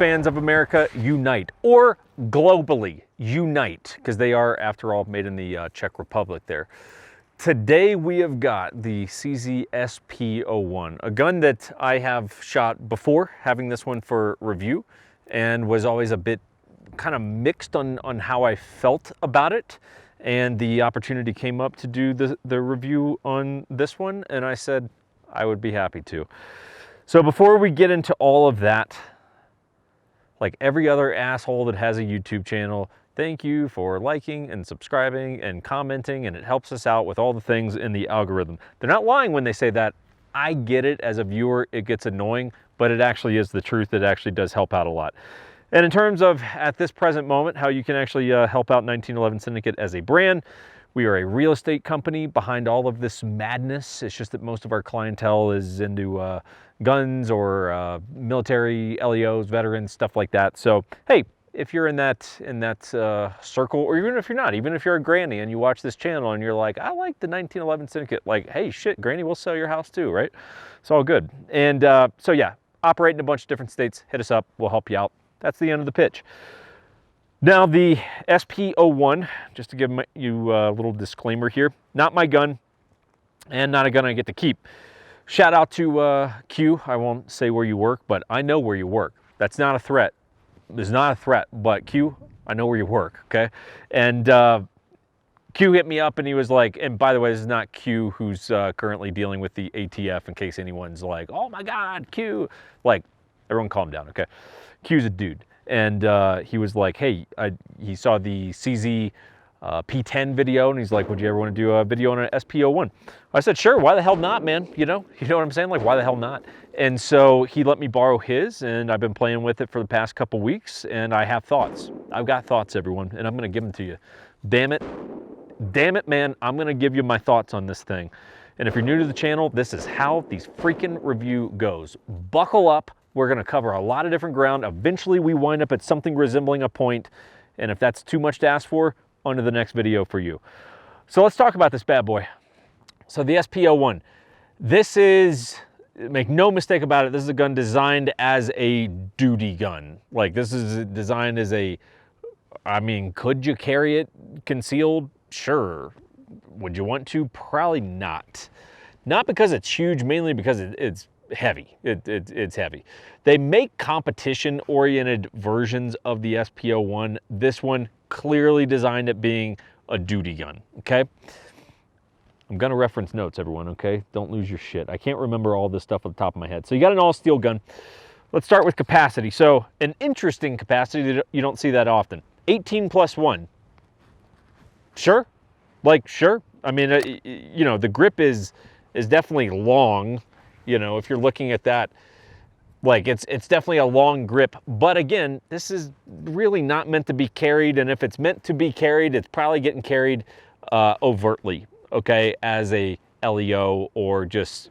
fans of America, unite. Or globally, unite, because they are, after all, made in the Czech Republic there. Today we have got the CZ SP-01, a gun that I have shot before, having this one for review, and was always a bit kind of mixed on how I felt about it. And the opportunity came up to do the review on this one, and I said I would be happy to. So before we get into all of that, like every other asshole that has a YouTube channel, thank you for liking and subscribing and commenting, and it helps us out with all the things in the algorithm. They're not lying when they say that. I get it. As a viewer, it gets annoying, but it actually is the truth. It actually does help out a lot. And in terms of, at this present moment, how you can actually help out 1911 Syndicate as a brand, we are a real estate company behind all of this madness. It's just that most of our clientele is into guns or military, LEOs, veterans, stuff like that. So, hey, if you're in that circle, or even if you're not, even if you're a granny and you watch this channel and you're like, I like the 1911 Syndicate, like, hey, shit, granny, we'll sell your house too, right? It's all good. And so yeah, operate in a bunch of different states. Hit us up. We'll help you out. That's the end of the pitch. Now, the SP-01, just to give you a little disclaimer here, not my gun and not a gun I get to keep. Shout out to Q. I won't say where you work, but I know where you work. That's not a threat. It's not a threat, but Q, I know where you work, okay? And Q hit me up and he was like, and by the way, this is not Q who's currently dealing with the ATF, in case anyone's like, oh my God, Q. Like, everyone calm down, okay? Q's a dude. And he was like, hey, he saw the CZ P10 video, and he's like, would you ever want to do a video on an SP-01? I said, sure, why the hell not, man? You know what I'm saying? Like, why the hell not? And so he let me borrow his, and I've been playing with it for the past couple weeks, and I have thoughts. I've got thoughts, everyone, and I'm going to give them to you. Damn it, man, I'm going to give you my thoughts on this thing. And if you're new to the channel, this is how these freaking review goes. Buckle up. We're going to cover a lot of different ground. Eventually, we wind up at something resembling a point, and if that's too much to ask for, on to the next video for you. So let's talk about this bad boy. So the SP-01, this is, make no mistake about it, this is a gun designed as a duty gun. Like, this is designed as a, I mean, could you carry it concealed? Sure. Would you want to? Probably not. Not because it's huge, mainly because it's heavy. It's heavy. They make competition-oriented versions of the SP-01. This one clearly designed at being a duty gun, okay? I'm gonna reference notes, everyone, okay? Don't lose your shit. I can't remember all this stuff off the top of my head. So you got an all-steel gun. Let's start with capacity. So an interesting capacity that you don't see that often. 18+1. Sure. Like, sure. I mean, you know, the grip is definitely long. You know, if you're looking at that, like, it's definitely a long grip. But again, this is really not meant to be carried. And if it's meant to be carried, it's probably getting carried overtly, okay, as a LEO or just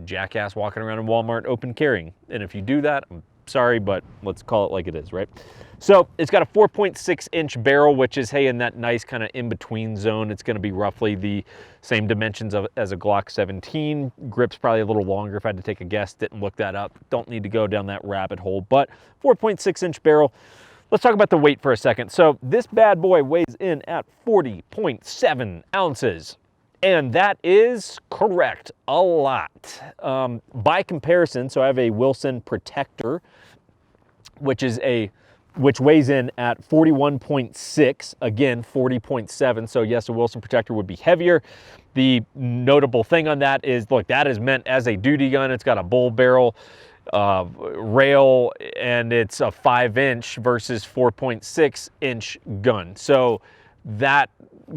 jackass walking around in Walmart open carrying. And if you do that, I'm sorry, but let's call it like it is, right? So it's got a 4.6-inch barrel, which is, hey, in that nice kind of in-between zone. It's going to be roughly the same dimensions as a Glock 17. Grip's probably a little longer if I had to take a guess. Didn't look that up. Don't need to go down that rabbit hole, but 4.6-inch barrel. Let's talk about the weight for a second. So this bad boy weighs in at 40.7 ounces. And that is correct, a lot. By comparison, so I have a Wilson Protector, which weighs in at 41.6, again, 40.7. So yes, a Wilson Protector would be heavier. The notable thing on that is, look, that is meant as a duty gun. It's got a bull barrel rail, and it's a 5-inch versus 4.6-inch gun. So that,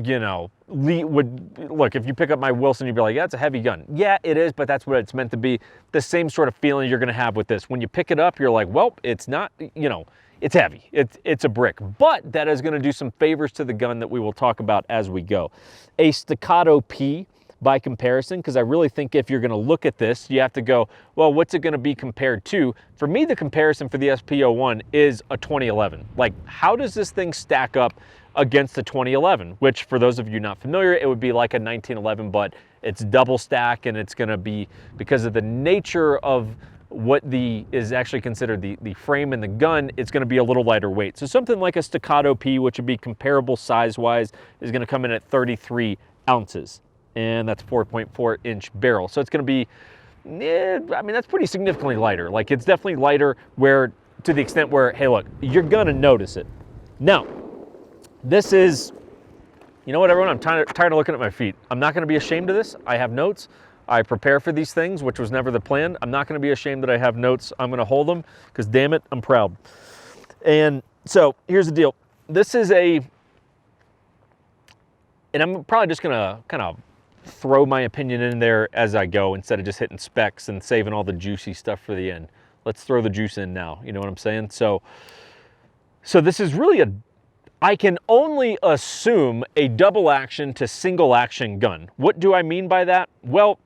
you know, would look, if you pick up my Wilson, you'd be like, yeah, it's a heavy gun. Yeah, it is, but that's what it's meant to be. The same sort of feeling you're going to have with this. When you pick it up, you're like, well, it's not, you know, it's heavy. It's a brick, but that is going to do some favors to the gun that we will talk about as we go. A Staccato P by comparison, because I really think if you're going to look at this, you have to go, well, what's it going to be compared to? For me, the comparison for the SP-01 is a 2011. Like, how does this thing stack up against the 2011, which for those of you not familiar, it would be like a 1911, but it's double stack, and it's going to be, because of the nature of what is actually considered the frame and the gun, it's going to be a little lighter weight. So something like a Staccato P, which would be comparable size-wise, is going to come in at 33 ounces. And that's 4.4 inch barrel. So it's going to be, I mean, that's pretty significantly lighter. Like, it's definitely lighter where, to the extent where, hey, look, you're going to notice it. Now, this is, you know what, everyone? I'm tired of looking at my feet. I'm not going to be ashamed of this. I have notes. I prepare for these things, which was never the plan. I'm not going to be ashamed that I have notes. I'm going to hold them because, damn it, I'm proud. And so here's the deal. This is and I'm probably just going to kind of throw my opinion in there as I go instead of just hitting specs and saving all the juicy stuff for the end. Let's throw the juice in now. You know what I'm saying? So this is really I can only assume a double action to single action gun. What do I mean by that? Well,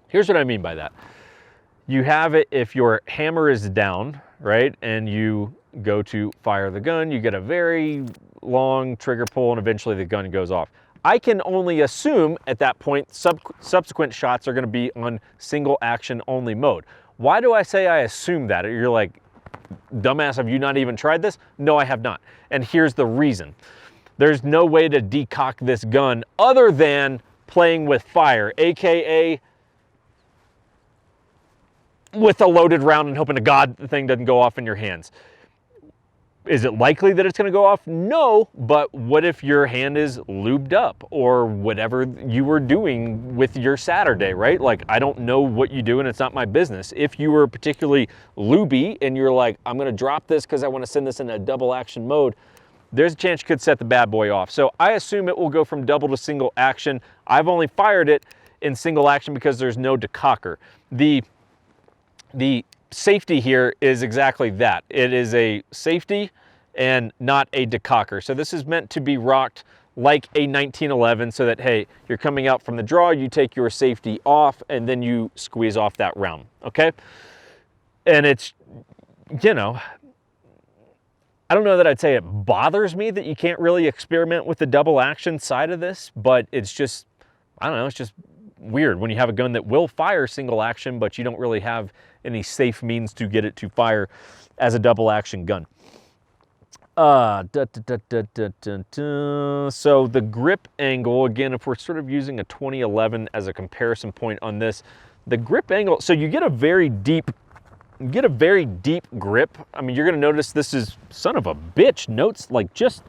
here's what I mean by that. You have it if your hammer is down, right? And you go to fire the gun, you get a very long trigger pull and eventually the gun goes off. I can only assume at that point subsequent shots are going to be on single action only mode. Why do I say I assume that? You're like, dumbass, have you not even tried this? No, I have not. And here's the reason. There's no way to decock this gun other than playing with fire, AKA with a loaded round and hoping to God the thing doesn't go off in your hands. Is it likely that it's going to go off? No, but what if your hand is lubed up or whatever you were doing with your Saturday, right? Like, I don't know what you do and it's not my business. If you were particularly lubey and you're like, I'm going to drop this because I want to send this in a double action mode, there's a chance you could set the bad boy off. So I assume it will go from double to single action. I've only fired it in single action because there's no decocker. The safety here is exactly that. It is a safety and not a decocker. So this is meant to be rocked like a 1911 so that, hey, you're coming out from the draw, you take your safety off and then you squeeze off that round, okay? And it's, you know, I don't know that I'd say it bothers me that you can't really experiment with the double action side of this, but it's just, I don't know, it's just weird when you have a gun that will fire single action, but you don't really have any safe means to get it to fire as a double action gun. So the grip angle, again, if we're sort of using a 2011 as a comparison point on this, the grip angle, so you get a very deep grip. I mean, you're gonna notice this is, son of a bitch, notes like just,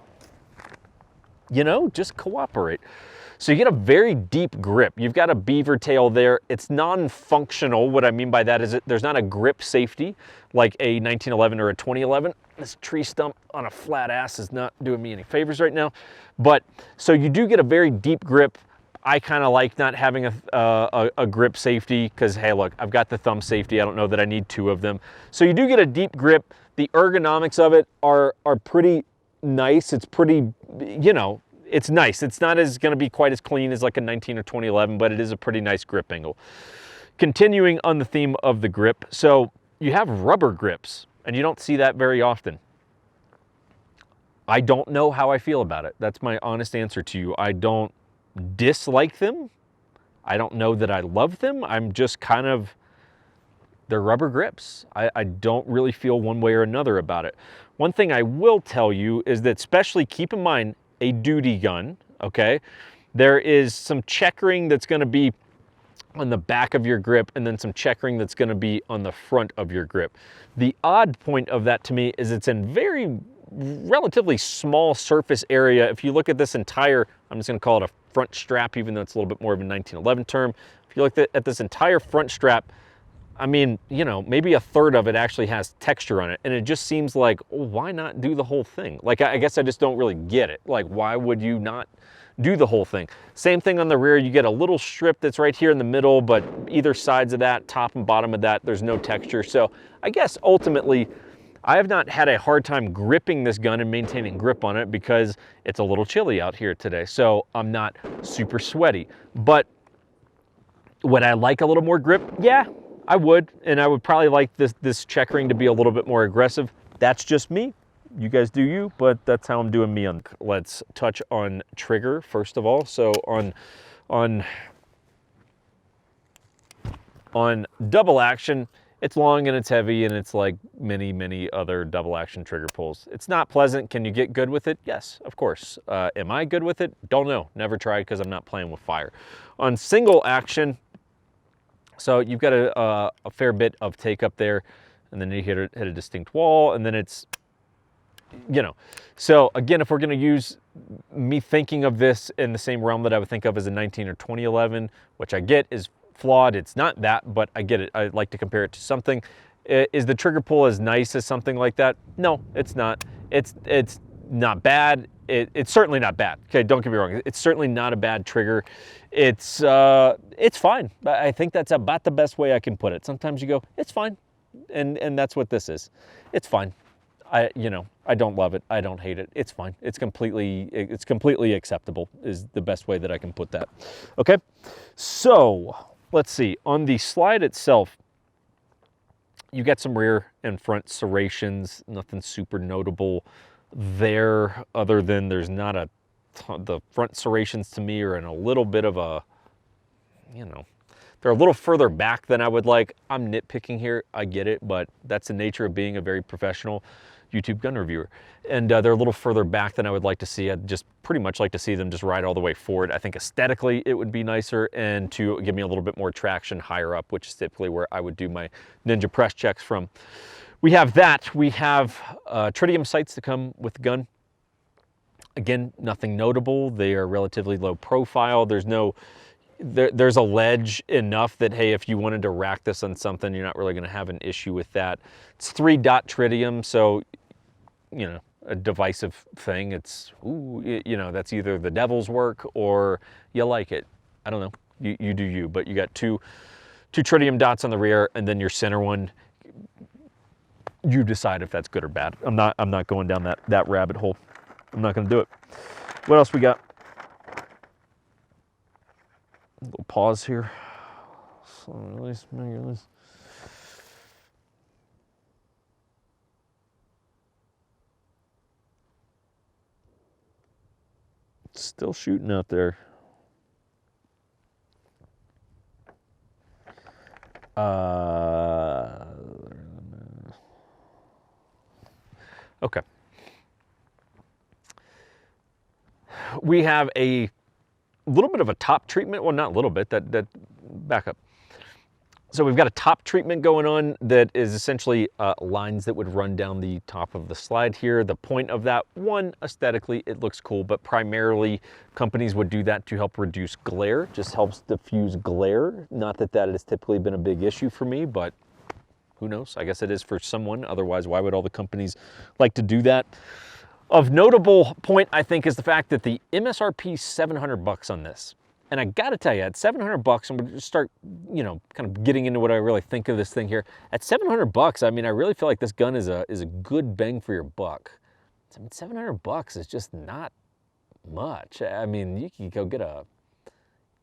you know, just cooperate. So you get a very deep grip. You've got a beaver tail there. It's non-functional. What I mean by that is there's not a grip safety like a 1911 or a 2011. This tree stump on a flat ass is not doing me any favors right now. But so you do get a very deep grip. I kind of like not having a grip safety because, hey, look, I've got the thumb safety. I don't know that I need two of them. So you do get a deep grip. The ergonomics of it are pretty nice. It's pretty, you know, it's nice. It's not going to be quite as clean as like a 19 or 2011, but it is a pretty nice grip angle. Continuing on the theme of the grip, so you have rubber grips, and you don't see that very often. I don't know how I feel about it. That's my honest answer to you. I don't dislike them. I don't know that I love them. I'm just kind of, they're rubber grips. I don't really feel one way or another about it. One thing I will tell you is that, especially keep in mind, a duty gun, okay? There is some checkering that's gonna be on the back of your grip and then some checkering that's gonna be on the front of your grip. The odd point of that to me is it's in very relatively small surface area. If you look at this entire, I'm just gonna call it a front strap, even though it's a little bit more of a 1911 term. If you look at this entire front strap, I mean, you know, maybe a third of it actually has texture on it. And it just seems like, oh, why not do the whole thing? Like, I guess I just don't really get it. Like, why would you not do the whole thing? Same thing on the rear. You get a little strip that's right here in the middle, but either sides of that, top and bottom of that, there's no texture. So I guess ultimately, I have not had a hard time gripping this gun and maintaining grip on it because it's a little chilly out here today. So I'm not super sweaty. But would I like a little more grip? Yeah. I would, and I would probably like this checkering to be a little bit more aggressive. That's just me. You guys do you, but that's how I'm doing me. Let's touch on trigger first of all. So on On double action, it's long and it's heavy and it's like many other double action trigger pulls. It's not pleasant. Can you get good with it? Yes, of course. Am I good with it? Don't know. Never tried because I'm not playing with fire. On single action, so you've got a fair bit of take up there, and then you hit a distinct wall, and then it's, you know. So again, if we're going to use me thinking of this in the same realm that I would think of as a 19 or 2011, which I get is flawed. It's not that, but I get it. I like to compare it to something. Is the trigger pull as nice as something like that? No, it's not. It's not bad. It's certainly not bad. Okay, don't get me wrong. It's certainly not a bad trigger. It's fine. I think that's about the best way I can put it. Sometimes you go, it's fine, and that's what this is. It's fine. I don't love it. I don't hate it. It's fine. It's completely acceptable is the best way that I can put that. Okay, so let's see. On the slide itself, you get some rear and front serrations. Nothing super notable there, other than there's not a ton. The front serrations to me are in a little bit of a, they're a little further back than I would like. I'm nitpicking here, I get it, but that's the nature of being a very professional YouTube gun reviewer. And they're a little further back than I would like to see. I'd just pretty much like to see them just ride all the way forward. I think aesthetically it would be nicer, and to give me a little bit more traction higher up, which is typically where I would do my Ninja press checks from. We have that. We have tritium sights that come with the gun. Again, nothing notable. They are relatively low profile. There's a ledge enough that, hey, if you wanted to rack this on something, you're not really going to have an issue with that. It's 3-dot tritium, so, a divisive thing. It's, that's either the devil's work or you like it. I don't know. You do you, but you got two tritium dots on the rear, and then your center one, you decide if that's good or bad. I'm not going down that rabbit hole. I'm not going to do it. What else we got? A little pause here. Slow release, mega release. Still shooting out there. Okay. We have a little bit of a top treatment. Well, not a little bit, that back up. So we've got a top treatment going on that is essentially lines that would run down the top of the slide here. The point of that, one, aesthetically, it looks cool, but primarily companies would do that to help reduce glare. Just helps diffuse glare. Not that that has typically been a big issue for me, but who knows? I guess it is for someone. Otherwise, why would all the companies like to do that? Of notable point, I think, is the fact that the MSRP is $700 on this. And I gotta tell you, at $700, and we'll start, kind of getting into what I really think of this thing here. At $700, I mean, I really feel like this gun is a good bang for your buck. I mean, $700 is just not much. I mean, you can go get a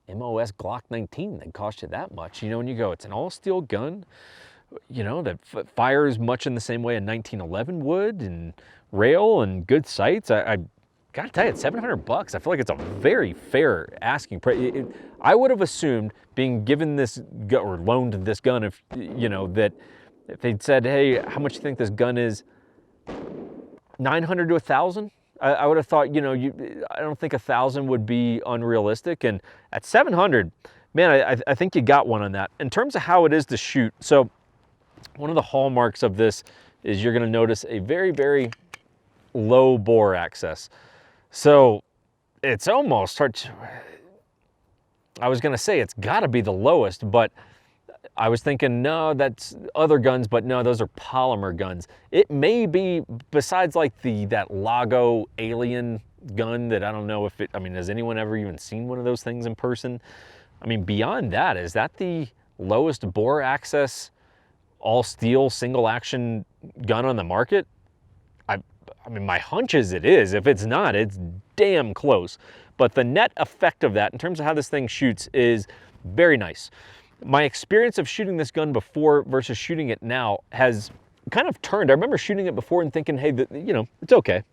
MOS Glock 19 that cost you that much. And you go, it's an all-steel gun, that fires much in the same way a 1911 would, and rail and good sights. I gotta tell you, at $700, I feel like it's a very fair asking price. I would have assumed, being given this gun or loaned this gun, if that if they'd said, hey, how much do you think this gun is? $900 to $1,000. I would have thought, I don't think $1,000 would be unrealistic. And at $700, man, I think you got one on that. In terms of how it is to shoot, so one of the hallmarks of this is you're going to notice a very, very low bore access. So it's almost hard to, I was going to say it's got to be the lowest, but I was thinking, no, that's other guns, but no, those are polymer guns. It may be, besides like that Lago Alien gun that I don't know if it, has anyone ever even seen one of those things in person? Beyond that, is that the lowest bore access, all steel, single action gun on the market? My hunch is it is. If it's not, it's damn close. But the net effect of that, in terms of how this thing shoots, is very nice. My experience of shooting this gun before versus shooting it now has kind of turned. I remember shooting it before and thinking, hey, it's okay.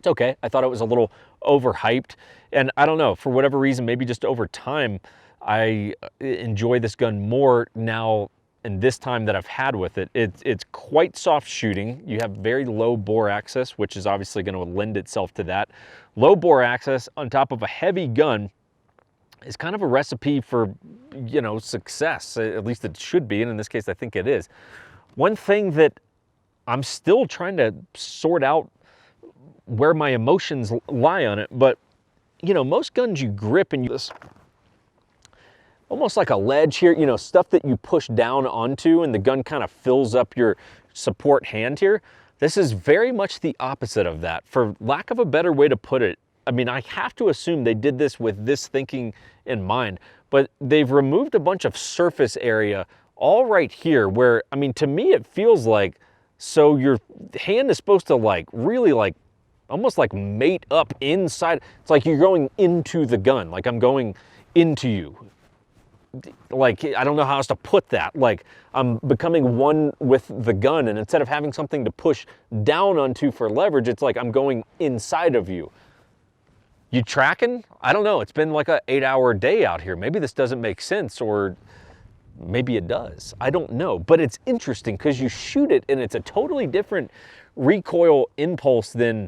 It's okay. I thought it was a little overhyped, and I don't know, for whatever reason, maybe just over time, I enjoy this gun more now in this time that I've had with it. It's quite soft shooting. You have very low bore access, which is obviously going to lend itself to that. Low bore access on top of a heavy gun is kind of a recipe for, you know, success. At least it should be, and in this case, I think it is. One thing that I'm still trying to sort out where my emotions lie on it, but you know, most guns you grip and you this almost like a ledge here, you know, stuff that you push down onto and the gun kind of fills up your support hand here. This is very much the opposite of that. For lack of a better way to put it, I mean, I have to assume they did this with this thinking in mind, but they've removed a bunch of surface area all right here where, I mean, to me, it feels like, so your hand is supposed to like really like almost like mate up inside. It's like you're going into the gun, like I'm going into you. Like, I don't know how else to put that. Like, I'm becoming one with the gun, and instead of having something to push down onto for leverage, it's like I'm going inside of you. You tracking? I don't know. It's been like an 8-hour day out here. Maybe this doesn't make sense, or maybe it does. I don't know. But it's interesting because you shoot it, and it's a totally different recoil impulse than...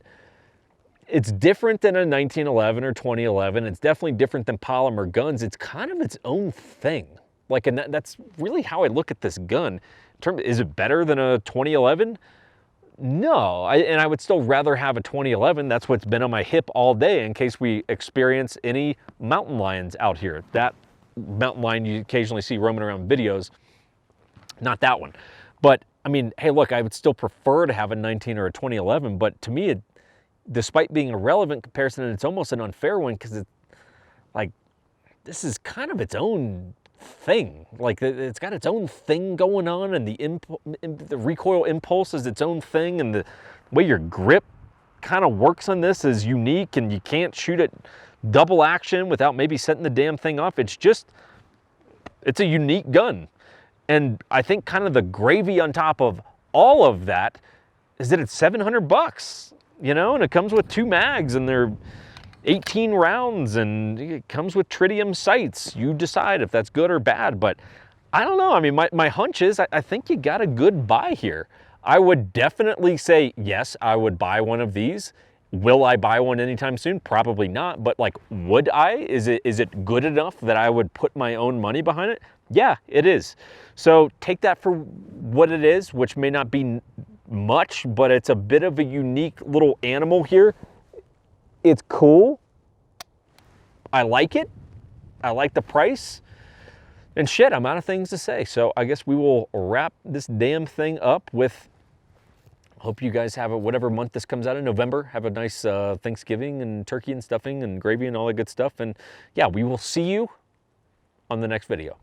It's different than a 1911 or 2011. It's definitely different than polymer guns. It's kind of its own thing. Like, and that's really how I look at this gun. Is it better than a 2011? No, and I would still rather have a 2011. That's what's been on my hip all day in case we experience any mountain lions out here. That mountain lion you occasionally see roaming around videos, not that one. But I mean, hey, look, I would still prefer to have a 19 or a 2011, but to me, despite being a relevant comparison, and it's almost an unfair one because it's like, this is kind of its own thing. Like, it's got its own thing going on, and the recoil impulse is its own thing, and the way your grip kind of works on this is unique, and you can't shoot it double action without maybe setting the damn thing off. It's just, it's a unique gun. And I think kind of the gravy on top of all of that is that it's $700. You know, and it comes with 2 mags, and they're 18 rounds, and it comes with tritium sights. You decide if that's good or bad, but I don't know. I mean, my hunch is I think you got a good buy here. I would definitely say, yes, I would buy one of these. Will I buy one anytime soon? Probably not, but like, would I? Is it good enough that I would put my own money behind it? Yeah, it is. So take that for what it is, which may not be much, but it's a bit of a unique little animal here. It's cool. I like it. I like the price. And shit, I'm out of things to say. So I guess we will wrap this damn thing up with, hope you guys have a, whatever month this comes out in, November, have a nice Thanksgiving and turkey and stuffing and gravy and all that good stuff. And yeah, we will see you on the next video.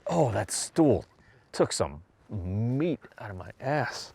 Oh, that stool took some meat out of my ass.